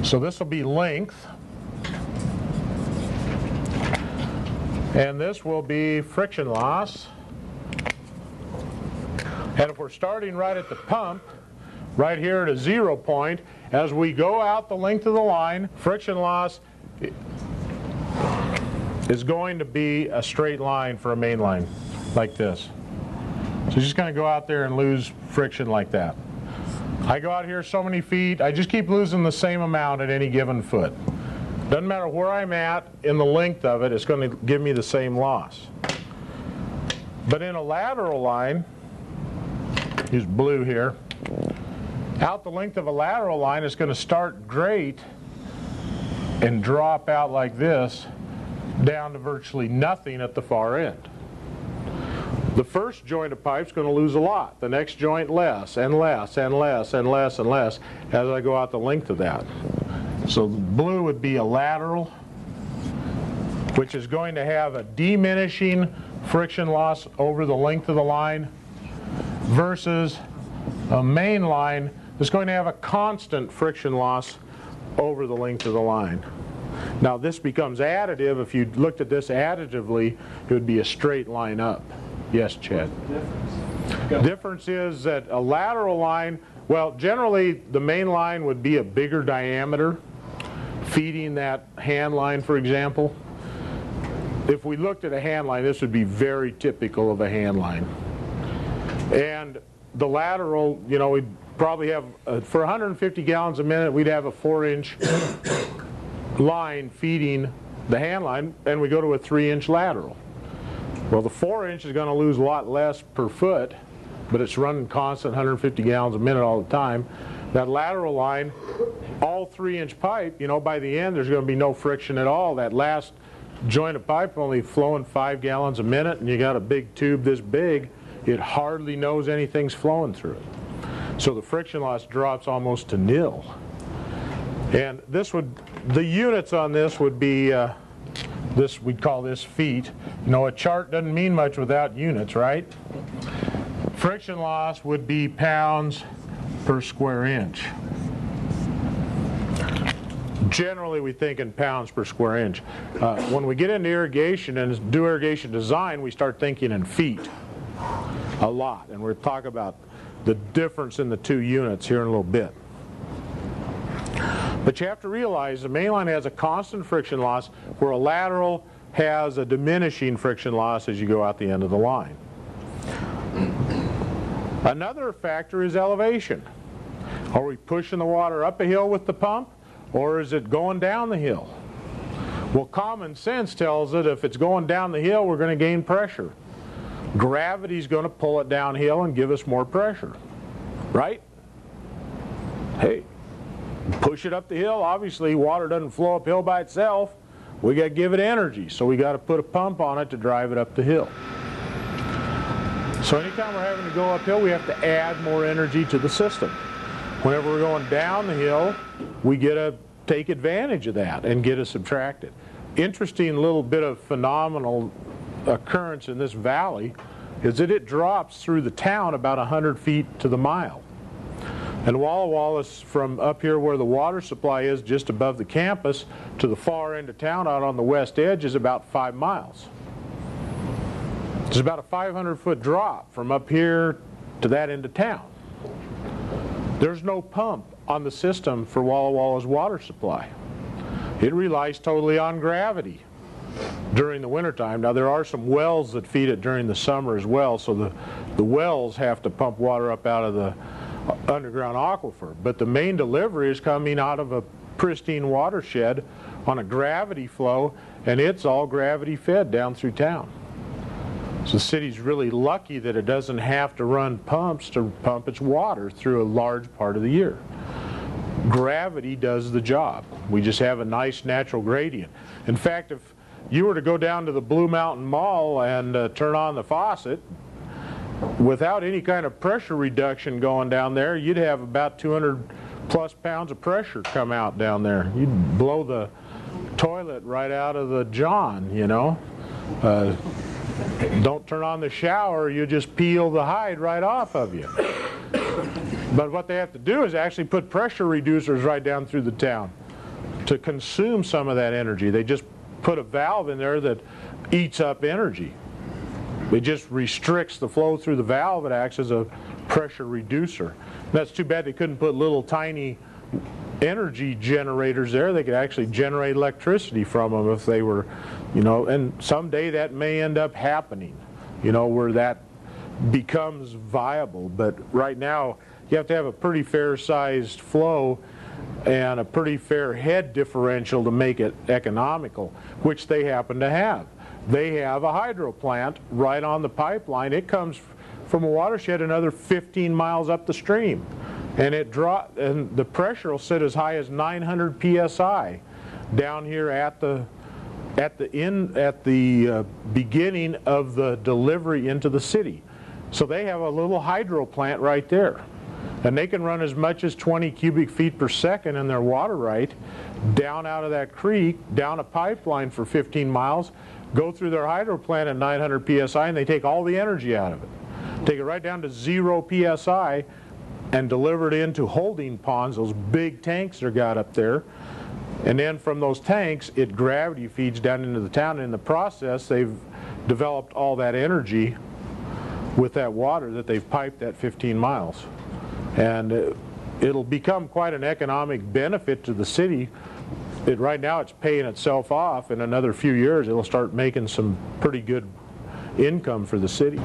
So this will be length, and this will be friction loss. And if we're starting right at the pump, right here at a 0 point, as we go out the length of the line, friction loss is going to be a straight line for a main line, like this. So you're just going to go out there and lose friction like that. I go out here so many feet, I just keep losing the same amount at any given foot. Doesn't matter where I'm at in the length of it, it's going to give me the same loss. But in a lateral line, use blue here, out the length of a lateral line, it's going to start great and drop out like this down to virtually nothing at the far end. The first joint of pipe is going to lose a lot. The next joint less and less and less and less and less as I go out the length of that. So blue would be a lateral, which is going to have a diminishing friction loss over the length of the line, versus a main line that's going to have a constant friction loss over the length of the line. Now this becomes additive. If you looked at this additively, it would be a straight line up. Yes, Chad? Difference is that a lateral line, well, generally the main line would be a bigger diameter, feeding that hand line, for example. If we looked at a hand line, this would be very typical of a hand line. And the lateral, you know, we'd probably have, for 150 gallons a minute, we'd have a 4-inch line feeding the hand line, and we go to a 3-inch lateral. Well, the 4-inch is going to lose a lot less per foot, but it's running constant 150 gallons a minute all the time. That lateral line, all 3-inch pipe, you know, by the end there's going to be no friction at all. That last joint of pipe only flowing 5 gallons a minute, and you got a big tube this big, it hardly knows anything's flowing through it. So the friction loss drops almost to nil. And this would, the units on this would be, this, we'd call this feet. You know, a chart doesn't mean much without units, right? Friction loss would be pounds per square inch. Generally, we think in pounds per square inch. When we get into irrigation and do irrigation design, we start thinking in feet a lot. And we'll talk about the difference in the two units here in a little bit. But you have to realize the main line has a constant friction loss, where a lateral has a diminishing friction loss as you go out the end of the line. Another factor is elevation. Are we pushing the water up a hill with the pump, or is it going down the hill? Well, common sense tells it if it's going down the hill, we're going to gain pressure. Gravity's going to pull it downhill and give us more pressure, right? Hey, push it up the hill. Obviously, water doesn't flow uphill by itself. We got to give it energy, so we got to put a pump on it to drive it up the hill. So anytime we're having to go uphill, we have to add more energy to the system. Whenever we're going down the hill, we get to take advantage of that and get it subtracted. Interesting little bit of phenomenal occurrence in this valley is that it drops through the town about 100 feet to the mile. And Walla Walla is from up here where the water supply is, just above the campus, to the far end of town out on the west edge is about 5 miles. It's about a 500-foot drop from up here to that end of town. There's no pump on the system for Walla Walla's water supply. It relies totally on gravity during the wintertime. Now there are some wells that feed it during the summer as well, so the wells have to pump water up out of the underground aquifer. But the main delivery is coming out of a pristine watershed on a gravity flow, and it's all gravity fed down through town. So the city's really lucky that it doesn't have to run pumps to pump its water through a large part of the year. Gravity does the job. We just have a nice natural gradient. In fact, if you were to go down to the Blue Mountain Mall and turn on the faucet, without any kind of pressure reduction going down there, you'd have about 200 plus pounds of pressure come out down there. You'd blow the toilet right out of the john, you know. Don't turn on the shower, you just peel the hide right off of you. But what they have to do is actually put pressure reducers right down through the town. to consume some of that energy. They just put a valve in there that eats up energy. It just restricts the flow through the valve. It acts as a pressure reducer. And that's too bad they couldn't put little tiny energy generators there. They could actually generate electricity from them if they were, you know, and someday that may end up happening, you know, where that becomes viable. But right now you have to have a pretty fair sized flow and a pretty fair head differential to make it economical, which they happen to have. They have a hydro plant right on the pipeline. It comes from a watershed another 15 miles up the stream, and and the pressure will sit as high as 900 psi down here at the beginning of the delivery into the city. So they have a little hydro plant right there, and they can run as much as 20 cubic feet per second in their water right down out of that creek, down a pipeline for 15 miles, go through their hydro plant at 900 psi, and they take all the energy out of it. Take it right down to 0 psi and deliver it into holding ponds, those big tanks they've got up there. And then from those tanks, it gravity feeds down into the town. And in the process, they've developed all that energy with that water that they've piped that 15 miles. And it'll become quite an economic benefit to the city. Right now it's paying itself off. In another few years, it'll start making some pretty good income for the city.